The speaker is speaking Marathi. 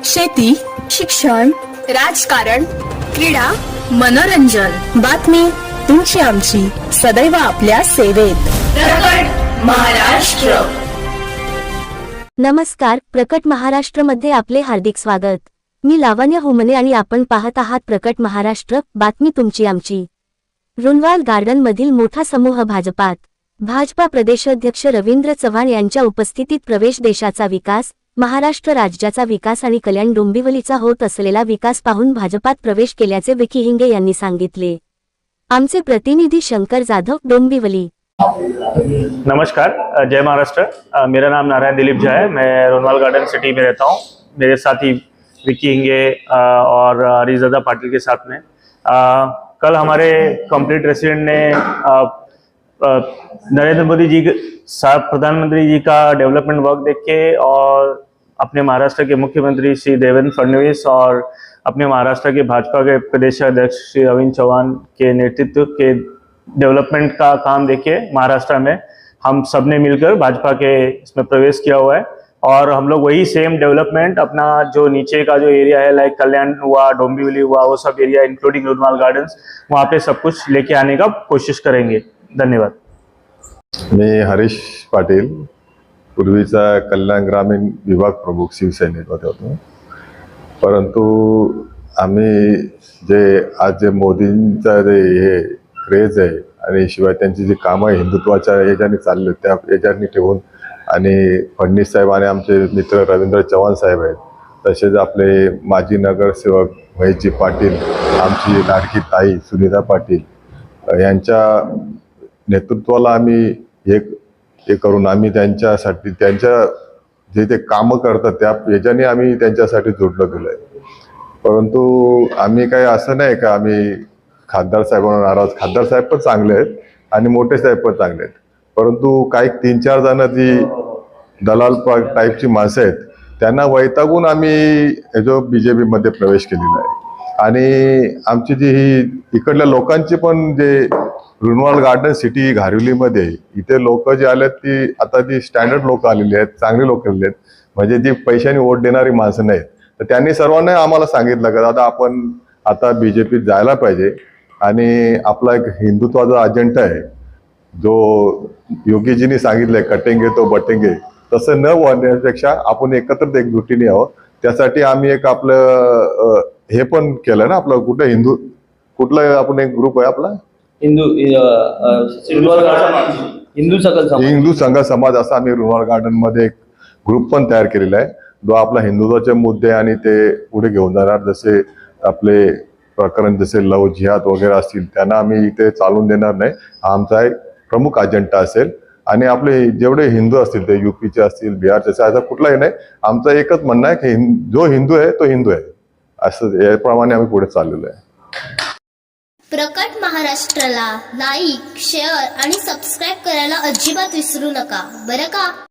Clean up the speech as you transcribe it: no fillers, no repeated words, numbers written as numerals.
शेती, शिक्षण, राजकारण, क्रीडा, मनोरंजन, बातमी तुमची आमची सदैव आपल्या सेवेत. प्रकट महाराष्ट्र. नमस्कार, प्रकट महाराष्ट्र मध्ये आपले हार्दिक स्वागत. मी लावण्य हुमने आणि आपण पाहत आहात प्रकट महाराष्ट्र, बातमी तुमची आमची. रुनवाल गार्डन मधील मोठा समूह भाजपात. भाजपा प्रदेशाध्यक्ष रवींद्र चव्हाण यांच्या उपस्थितीत प्रवेश. देशाचा विकास, महाराष्ट्र राज्याचा विकास आणि कल्याण डोंबिवलीचा होत असलेला विकास पाहून भाजपात प्रवेश केल्याचे विकी हिंगे यांनी सांगितले. आमचे प्रतिनिधी शंकर जाधव, डोंबिवली. नमस्कार, जय महाराष्ट्र. मेरा नाम नारायण दिलीप झा है. मैं रोनवाल गार्डन सिटी में रहता हूँ. मेरे साथ ही विकी हिंगे और रिजदा पाटिल के साथ में कल हमारे कंप्लीट रेसिडेंट ने नरेंद्र मोदी जी प्रधानमंत्री जी का डेवलपमेंट वर्क देख के और अपने महाराष्ट्र के मुख्यमंत्री श्री देवेंद्र फडणवीस और अपने महाराष्ट्र के भाजपा के प्रदेश अध्यक्ष श्री रविंद्र चौहान के नेतृत्व के डेवलपमेंट का काम देखे महाराष्ट्र में हम सब ने मिलकर भाजपा के इसमें प्रवेश किया हुआ है. और हम लोग वही सेम डेवलपमेंट अपना जो नीचे का जो एरिया है, लाइक कल्याण हुआ, डोंबिवली हुआ, वो सब एरिया इंक्लूडिंग रुनवाल गार्डन्स, वहाँ पे सब कुछ लेके आने का कोशिश करेंगे. धन्यवाद. मी हरीश पाटील, पूर्वीचा कल्याण ग्रामीण विभाग प्रमुख शिवसेनेमध्ये होतो. परंतु आम्ही आज मोदींचा हे क्रेज आहे आणि शिवाय त्यांची जी कामं हिंदुत्वाच्या याच्याने चालले त्या याच्याने ठेवून आणि फडणवीस साहेब आणि आमचे मित्र रवींद्र चव्हाण साहेब आहेत, तसेच आपले माजी नगरसेवक महेशजी पाटील, आमची लाडकी ताई सुनीता पाटील यांच्या नेतृत्वाला आम्ही हे करून आम्ही त्यांच्यासाठी त्यांच्या जे ते कामं करतात त्या याच्याने आम्ही त्यांच्यासाठी जोडलं गेलं आहे. परंतु आम्ही काही असं नाही का आम्ही खासदार साहेबांना नाराज. खासदार साहेब पण चांगले आहेत आणि मोठे साहेब पण चांगले आहेत, परंतु काही 3-4 जण जी दलाल टाईपची माणसं आहेत त्यांना वैतागून आम्ही जो BJP मध्ये प्रवेश केलेला आहे. आणि आमची जी ही इकडल्या लोकांची पण जे रुनवाल गार्डन सिटी घारिवलीमध्ये इथे लोक जे आलेत ती आता ती स्टँडर्ड लोक आलेली आहेत, चांगली लोक आलेली आहेत, म्हणजे जी पैशाने वोट देणारी माणसं नाहीत. तर त्यांनी सर्वांना आम्हाला सांगितलं का दादा आपण आता BJP जायला पाहिजे आणि आपला एक हिंदुत्वाचा अजेंडा आहे जो योगीजींनी सांगितलंय कटेंगे तो बटेंगे, तसं न होण्यापेक्षा आपण एकत्र एकजुटीने यावं. त्यासाठी आम्ही एक आपलं हे पण केलं ना, आपलं कुठलं आपण एक ग्रुप आहे आपला हिंदू संघ समाज असा आम्ही रुनवाल गार्डन मध्ये एक ग्रुप पण तयार केलेला आहे जो आपला हिंदुत्वाचे मुद्दे आणि ते पुढे घेऊन जाणार. जसे आपले प्रकरण जसे लव जिहाद वगैरे असतील त्यांना आम्ही इथे चालून देणार नाही. हा आमचा एक प्रमुख अजेंडा असेल. आणि आपले जेवढे हिंदू असतील ते UPचे असतील, बिहारचे असतील, असं कुठलाही नाही. आमचं एकच म्हणणं आहे की जो हिंदू आहे तो हिंदू आहे, असं याप्रमाणे आम्ही पुढे चाललेलो आहे. प्रकट महाराष्ट्राला लाईक, शेअर आणि सबस्क्राईब करायला अजिबात विसरू नका बरं का.